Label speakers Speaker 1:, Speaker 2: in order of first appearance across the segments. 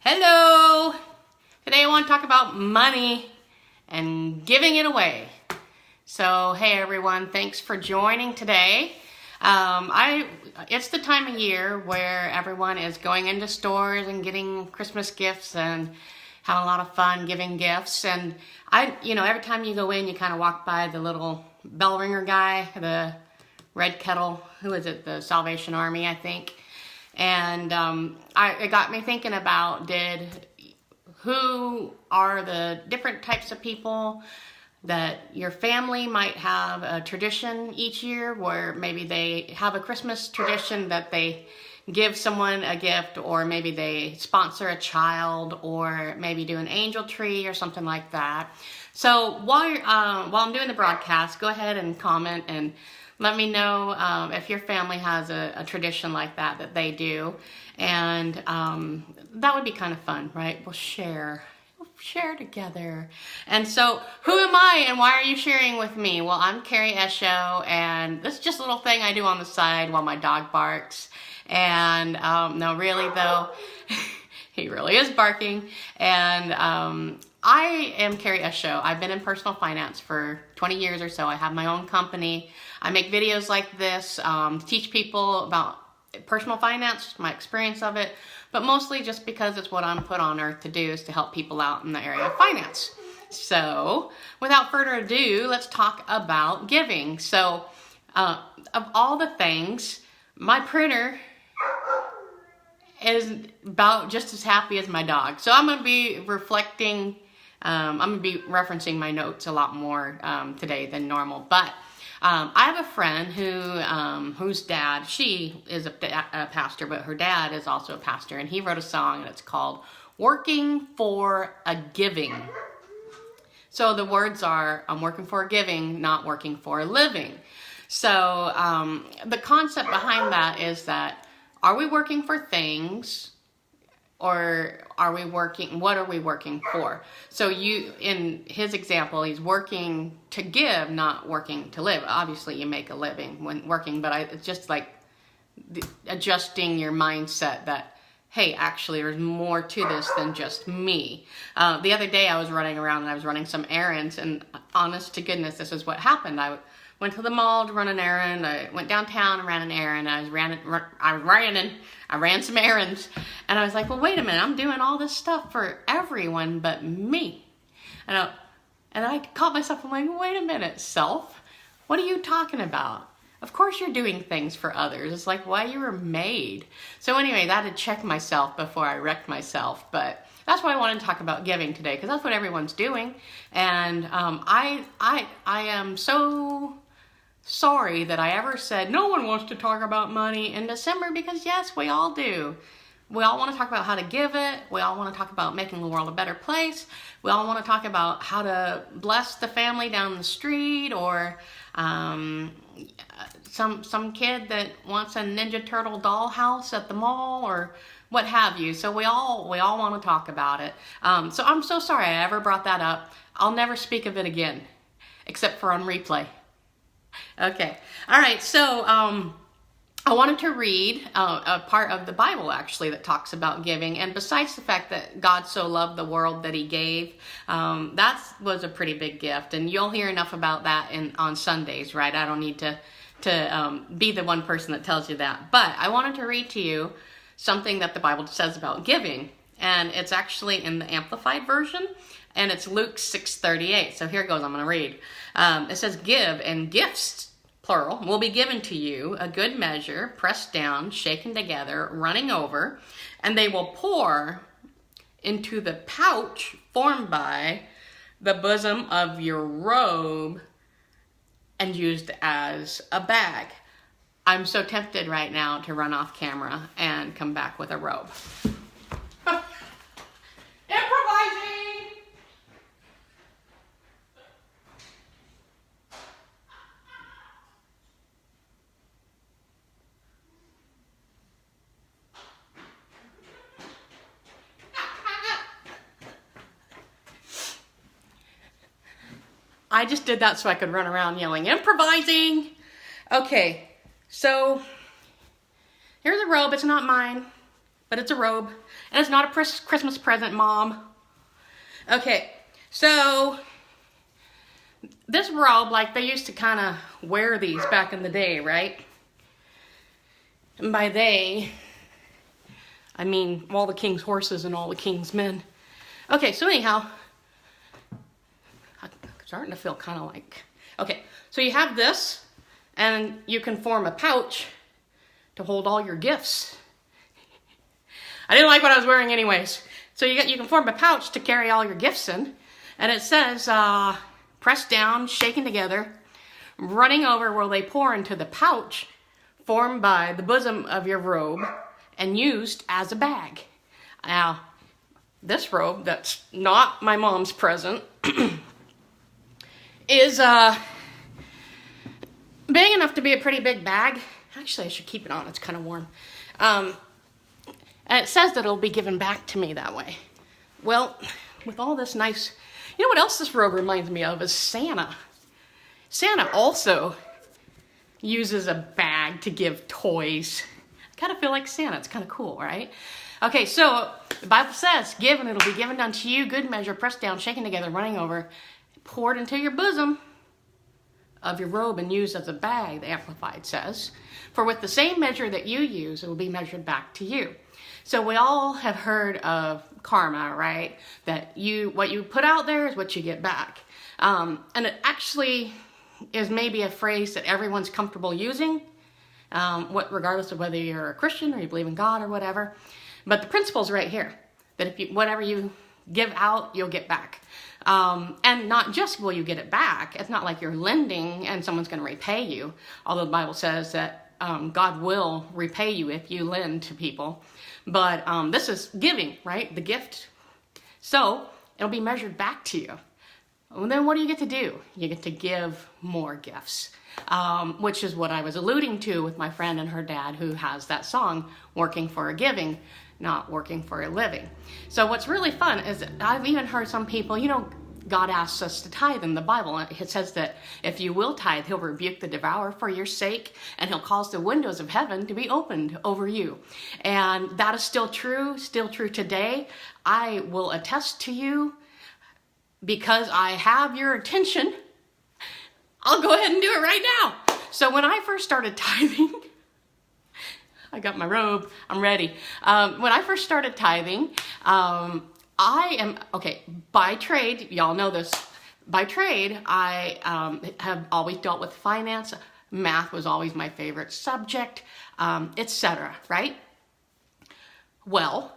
Speaker 1: Hello! Today I want to talk about money and giving it away. So, hey everyone, thanks for joining today. It's the time of year where everyone is going into stores and getting Christmas gifts and having a lot of fun giving gifts. And every time you go in, you kind of walk by the little bell ringer guy, the red kettle, who is it? The Salvation Army, I think. And it got me thinking about who are the different types of people that your family might have a tradition each year where maybe they have a Christmas tradition that they give someone a gift, or maybe they sponsor a child, or maybe do an angel tree or something like that. So while I'm doing the broadcast, go ahead and comment and let me know if your family has a tradition like that they do. And that would be kind of fun, right? We'll share together. And so, who am I and why are you sharing with me? Well, I'm Carrie Esho, and this is just a little thing I do on the side while my dog barks. And no, really though, he really is barking. And I am Carrie Esho. I've been in personal finance for 20 years or so. I have my own company. I make videos like this to teach people about personal finance, my experience of it, but mostly just because it's what I'm put on earth to do, is to help people out in the area of finance. So without further ado, let's talk about giving. So of all the things, my printer is about just as happy as my dog. So I'm going to be referencing my notes a lot more today than normal. But I have a friend whose dad, she is a pastor, but her dad is also a pastor, and he wrote a song, and it's called Working for a Giving. So the words are, I'm working for a giving, not working for a living. So the concept behind that is that, are we working for things, or what are we working for? So in his example, he's working to give, not working to live. Obviously you make a living when working, but it's just like adjusting your mindset that, hey, actually there's more to this than just me. The other day I was running around and I was running some errands, and honest to goodness, this is what happened. I went to the mall to run an errand. I went downtown and ran an errand. I ran some errands, and I was like, well, wait a minute, I'm doing all this stuff for everyone but me. And I caught myself, I'm like, wait a minute, self, what are you talking about? Of course you're doing things for others. It's like why you were made. So anyway, I had to check myself before I wrecked myself, but that's why I wanted to talk about giving today, because that's what everyone's doing. And I am so sorry that I ever said no one wants to talk about money in December, because yes, we all do. We all want to talk about how to give it. We all want to talk about making the world a better place. We all want to talk about how to bless the family down the street, or some kid that wants a Ninja Turtle dollhouse at the mall, or what have you. So we all want to talk about it. So I'm so sorry I ever brought that up. I'll never speak of it again, except for on replay. Okay. All right. So I wanted to read a part of the Bible, actually, that talks about giving. And besides the fact that God so loved the world that he gave, that was a pretty big gift. And you'll hear enough about that on Sundays, right? I don't need to be the one person that tells you that. But I wanted to read to you something that the Bible says about giving. And it's actually in the Amplified Version. And it's Luke 6:38. So here it goes. I'm going to read. It says, give, and gifts, plural, will be given to you, a good measure, pressed down, shaken together, running over, and they will pour into the pouch formed by the bosom of your robe and used as a bag. I'm so tempted right now to run off camera and come back with a robe. Improvising! I just did that so I could run around yelling, improvising. Okay, so here's a robe. It's not mine. but it's a robe, and it's not a Christmas present, Mom. Okay, so this robe, like they used to kind of wear these back in the day, right? And by they, I mean all the king's horses and all the king's men. Okay, so anyhow, I'm starting to feel kind of like, okay, so you have this, and you can form a pouch to hold all your gifts. I didn't like what I was wearing anyways. So you can form a pouch to carry all your gifts in. And it says, pressed down, shaken together, running over will they pour into the pouch formed by the bosom of your robe and used as a bag. Now, this robe that's not my mom's present is big enough to be a pretty big bag. Actually, I should keep it on. It's kind of warm. And it says that it'll be given back to me that way. Well, with all this nice... You know what else this robe reminds me of is Santa. Santa also uses a bag to give toys. I kind of feel like Santa. It's kind of cool, right? Okay, so the Bible says, give and it'll be given unto you, good measure, pressed down, shaken together, running over, poured into your bosom of your robe and used as a bag, the Amplified says. For with the same measure that you use, it will be measured back to you. So we all have heard of karma, right? That what you put out there is what you get back. And it actually is maybe a phrase that everyone's comfortable using, regardless of whether you're a Christian or you believe in God or whatever. But the principle's right here, that whatever you give out, you'll get back. And not just will you get it back, it's not like you're lending and someone's going to repay you, although the Bible says that God will repay you if you lend to people. But this is giving, right? The gift. So it'll be measured back to you. Well, then what do you get to do? You get to give more gifts, which is what I was alluding to with my friend and her dad who has that song, Working for a Giving, not working for a living. So what's really fun is I've even heard some people, God asks us to tithe in the Bible. It says that if you will tithe, he'll rebuke the devourer for your sake, and he'll cause the windows of heaven to be opened over you. And that is still true today. I will attest to you, because I have your attention, I'll go ahead and do it right now. So when I first started tithing, I got my robe, I'm ready. When I first started tithing, by trade, y'all know this, by trade, I have always dealt with finance. Math was always my favorite subject, etc., right? Well,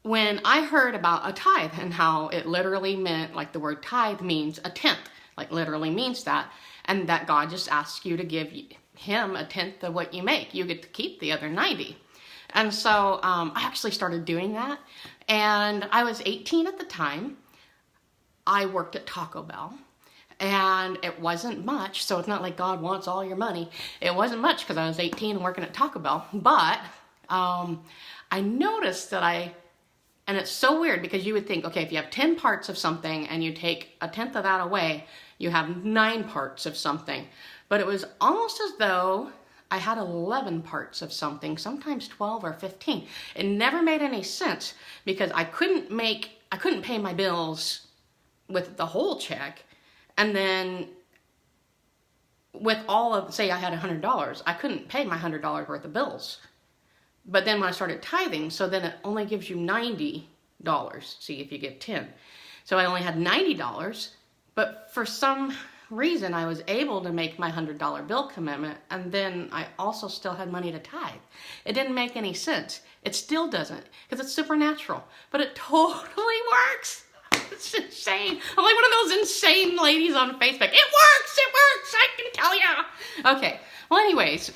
Speaker 1: when I heard about a tithe and how it literally meant, like the word tithe means a tenth, like literally means that, and that God just asks you to give him a tenth of what you make. You get to keep the other 90. And so I actually started doing that. And I was 18 at the time. I worked at Taco Bell. And it wasn't much. So it's not like God wants all your money. It wasn't much because I was 18 and working at Taco Bell. But I noticed that and it's so weird because you would think, okay, if you have 10 parts of something and you take a tenth of that away, you have 9 parts of something. But it was almost as though I had 11 parts of something, sometimes 12 or 15. It never made any sense because I couldn't pay my bills with the whole check. And then with say I had $100, I couldn't pay my $100 worth of bills. But then when I started tithing, so then it only gives you $90, see if you get 10. So I only had $90, but for some reason I was able to make my $100 bill commitment, and then I also still had money to tithe. It didn't make any sense. It still doesn't, because it's supernatural, but it totally works. It's insane. I'm like one of those insane ladies on Facebook. It works, I can tell you. Okay, well anyways,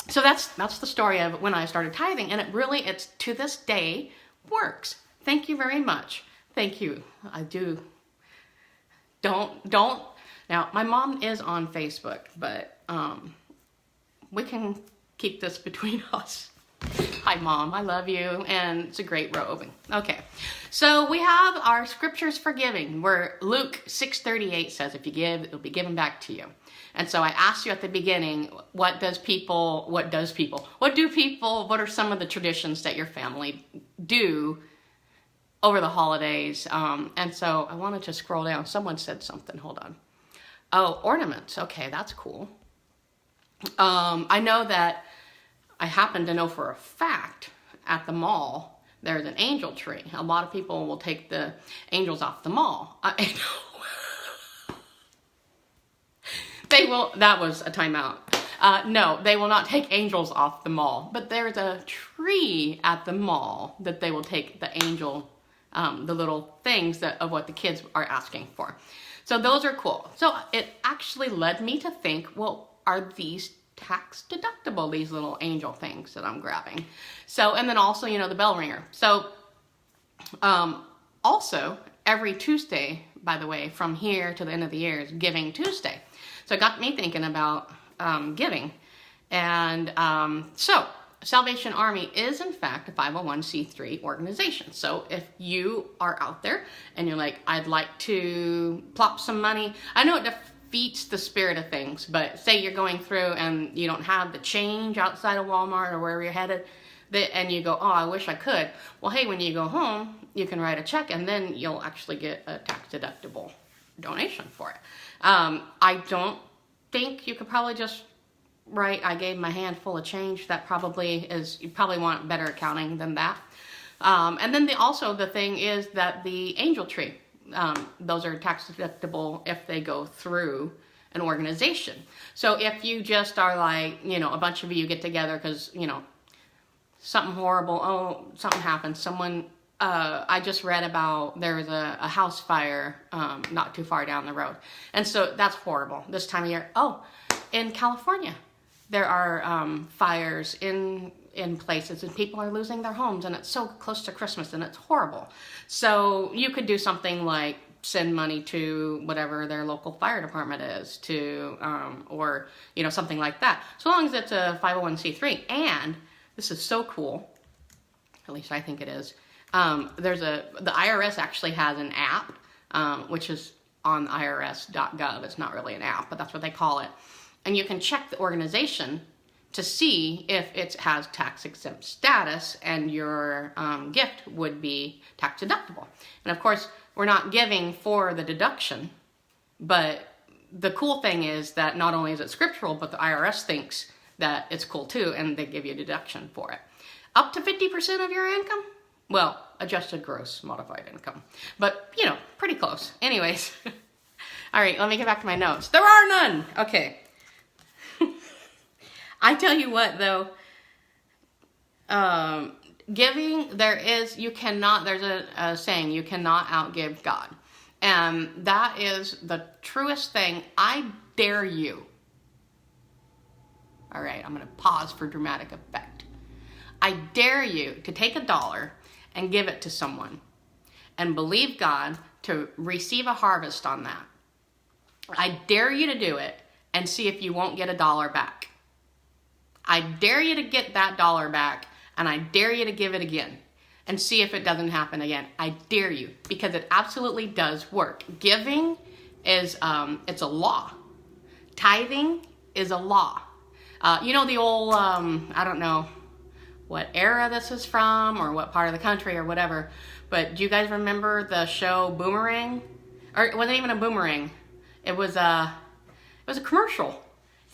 Speaker 1: so that's the story of when I started tithing, and it's to this day works. Thank you very much. Thank you. I do. Don't. Now, my mom is on Facebook, but we can keep this between us. Hi, Mom. I love you. And it's a great robe. Okay. So we have our scriptures for giving, where Luke 6:38 says, if you give, it'll be given back to you. And so I asked you at the beginning, what are some of the traditions that your family do over the holidays? And so I wanted to scroll down. Someone said something. Hold on. Oh, ornaments. Okay, that's cool. I know that I happen to know for a fact at the mall, there's an angel tree. A lot of people will take the angels off the mall. They will, that was a timeout. No, they will not take angels off the mall, but there's a tree at the mall that they will take the angel, the little things of what the kids are asking for. So those are cool. So it actually led me to think, well, are these tax deductible, these little angel things that I'm grabbing? So, and then also, you know, the bell ringer. So, also every Tuesday, by the way, from here to the end of the year is Giving Tuesday. So it got me thinking about giving. And so Salvation Army is in fact a 501c3 organization. So if you are out there and you're like, I'd like to plop some money, I know it defeats the spirit of things, but say you're going through and you don't have the change outside of Walmart or wherever you're headed, and you go, oh, I wish I could. Well, hey, when you go home, you can write a check and then you'll actually get a tax deductible donation for it. I don't think you could probably just write, I gave my handful of change. That probably is, you probably want better accounting than that. And then also the thing is that the angel tree, those are tax deductible if they go through an organization. So if you just are like, you know, a bunch of you get together because, you know, something horrible, oh, something happened. Someone, I just read about there was a house fire not too far down the road. And so that's horrible this time of year. Oh, in California, there are fires in places and people are losing their homes and it's so close to Christmas and it's horrible. So you could do something like send money to whatever their local fire department is to, or, you know, something like that. So long as it's a 501c3. And this is so cool, at least I think it is. The IRS actually has an app, which is on irs.gov. It's not really an app, but that's what they call it. And you can check the organization to see if it has tax exempt status and your gift would be tax deductible. And of course, we're not giving for the deduction, but the cool thing is that not only is it scriptural, but the IRS thinks that it's cool too, and they give you a deduction for it. Up to 50% of your income? Well, adjusted gross modified income, but you know, pretty close. Anyways, all right, let me get back to my notes. There are none. Okay. I tell you what though, giving, there's a saying, you cannot outgive God. And that is the truest thing. I dare you. All right, I'm going to pause for dramatic effect. I dare you to take $1 and give it to someone and believe God to receive a harvest on that. I dare you to do it and see if you won't get $1 back. I dare you to get that $1 back, and I dare you to give it again and see if it doesn't happen again. I dare you, because it absolutely does work. Giving is, it's a law. Tithing is a law. You know the old, I don't know what era this is from or what part of the country or whatever, but do you guys remember the show Boomerang? Or it wasn't even a boomerang. It was a commercial.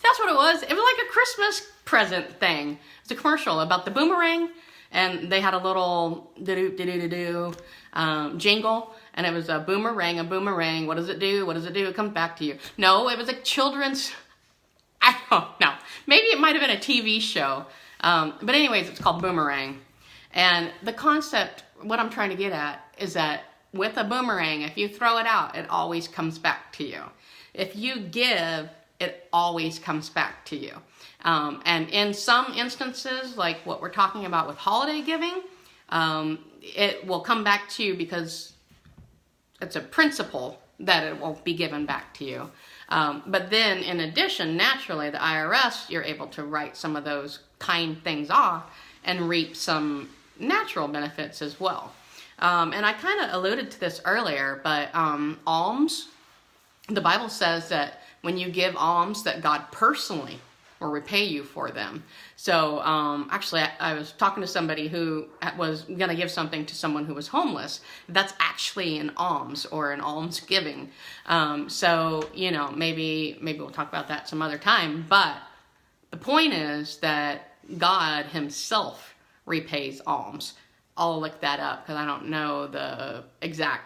Speaker 1: That's what it was. It was like a Christmas present thing. It was a commercial about the boomerang, and they had a little jingle, and it was a boomerang, what does it do? What does it do? It comes back to you. No, it was a children's, I don't know. Maybe it might have been a TV show. But anyways, it's called Boomerang. And the concept, what I'm trying to get at, is that with a boomerang, if you throw it out, it always comes back to you. If you give, it always comes back to you. And in some instances, like what we're talking about with holiday giving, it will come back to you because it's a principle that it will be given back to you. But then in addition, naturally, the IRS, you're able to write some of those kind things off and reap some natural benefits as well. And I kind of alluded to this earlier, but alms, the Bible says that when you give alms, that God personally will repay you for them. So actually, I was talking to somebody who was going to give something to someone who was homeless. That's actually an alms or an almsgiving. So, you know, maybe we'll talk about that some other time. But the point is that God himself repays alms. I'll look that up because I don't know the exact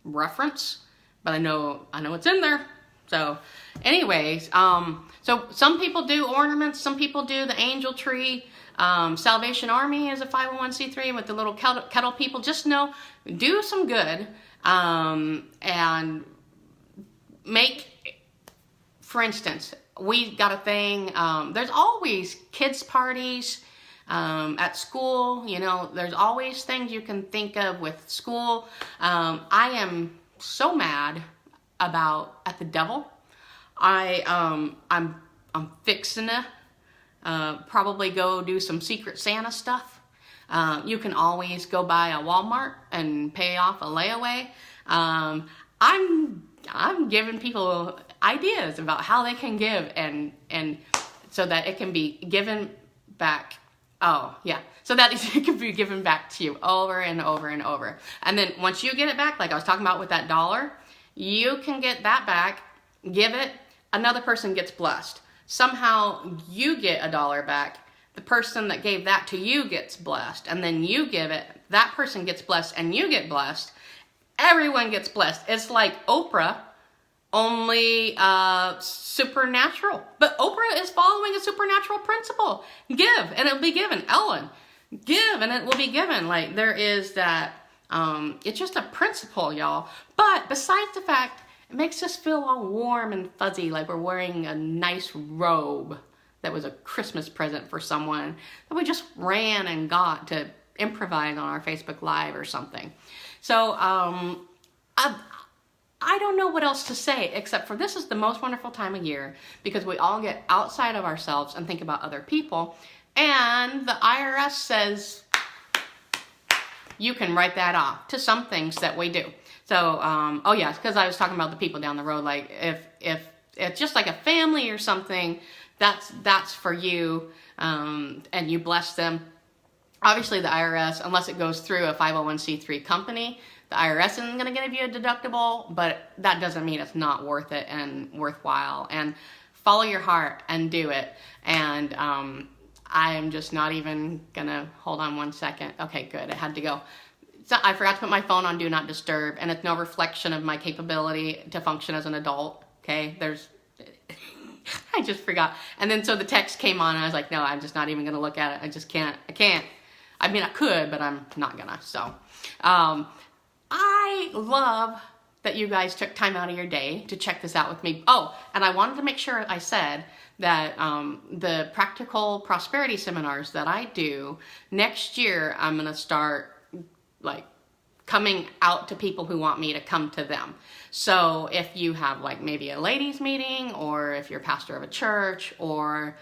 Speaker 1: reference, but I know it's in there. So anyways, so some people do ornaments, some people do the angel tree. Salvation Army is a 501c3 with the little kettle people. Just know, do some good, and make, for instance, we got a thing, there's always kids parties at school. You know, there's always things you can think of with school. I am so mad at the devil. I'm fixing to probably go do some Secret Santa stuff. You can always go by a Walmart and pay off a layaway. I'm giving people ideas about how they can give and so that it can be given back. Oh yeah, so that it can be given back to you over and over and over. And then once you get it back, like I was talking about with that $1, you can get that back, give it, another person gets blessed. Somehow you get $1 back, the person that gave that to you gets blessed, and then you give it, that person gets blessed, and you get blessed. Everyone gets blessed. It's like Oprah, only supernatural. But Oprah is following a supernatural principle. Give, and it will be given. Ellen, give, and it will be given. Like, there is that, it's just a principle, y'all. But besides the fact, it makes us feel all warm and fuzzy, like we're wearing a nice robe that was a Christmas present for someone that we just ran and got to improvise on our Facebook Live or something. So I don't know what else to say except for this is the most wonderful time of year because we all get outside of ourselves and think about other people. And the IRS says you can write that off to some things that we do. So, oh yeah, because I was talking about the people down the road. Like if it's just like a family or something, that's for you, and you bless them. Obviously, the IRS, unless it goes through a 501c3 company, the IRS isn't going to give you a deductible, but that doesn't mean it's not worth it and worthwhile. And follow your heart and do it. And I am just not even going to, hold on one second. Okay, good. It had to go. So I forgot to put my phone on Do Not Disturb, and it's no reflection of my capability to function as an adult. Okay, I just forgot. And then so the text came on, and I was like, no, I'm just not even going to look at it. I just can't. I can't. I mean, I could, but I'm not gonna. So, I love that you guys took time out of your day to check this out with me. Oh, and I wanted to make sure I said that the practical prosperity seminars that I do next year, I'm gonna start like coming out to people who want me to come to them. So if you have like maybe a ladies meeting, or if you're pastor of a church, or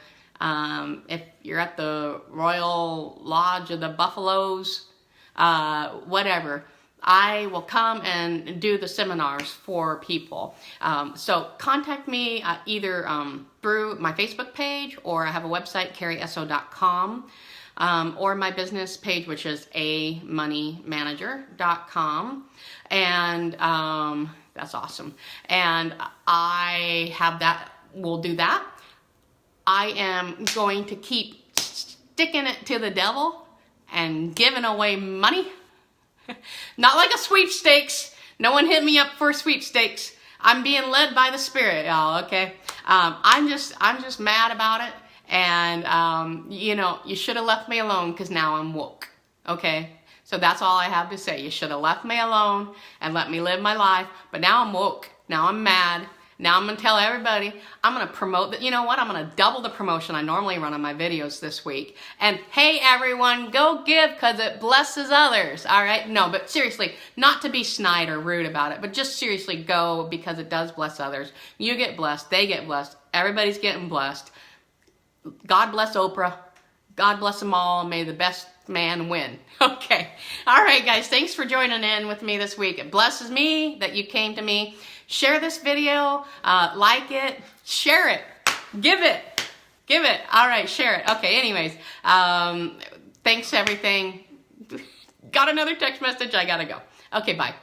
Speaker 1: if you're at the Royal Lodge of the Buffaloes, whatever, I will come and do the seminars for people. So contact me either through my Facebook page, or I have a website, carrieso.com, or my business page, which is amoneymanager.com. And that's awesome. And I have that, we'll do that. I am going to keep sticking it to the devil and giving away money. Not like a sweepstakes. No one hit me up for sweepstakes. I'm being led by the Spirit, y'all, okay? I'm just mad about it. And, you know, you should have left me alone because now I'm woke, okay? So that's all I have to say. You should have left me alone and let me live my life. But now I'm woke. Now I'm mad. Now I'm going to tell everybody, I'm going to promote that. You know what? I'm going to double the promotion I normally run on my videos this week. And hey, everyone, go give because it blesses others. All right? No, but seriously, not to be snide or rude about it, but just seriously go because it does bless others. You get blessed. They get blessed. Everybody's getting blessed. God bless Oprah. God bless them all, and may the best man win. Okay. All right, guys. Thanks for joining in with me this week. It blesses me that you came to me. Share this video. Like it. Share it. Give it. Give it. All right. Share it. Okay. Anyways, thanks everything. Got another text message. I got to go. Okay. Bye.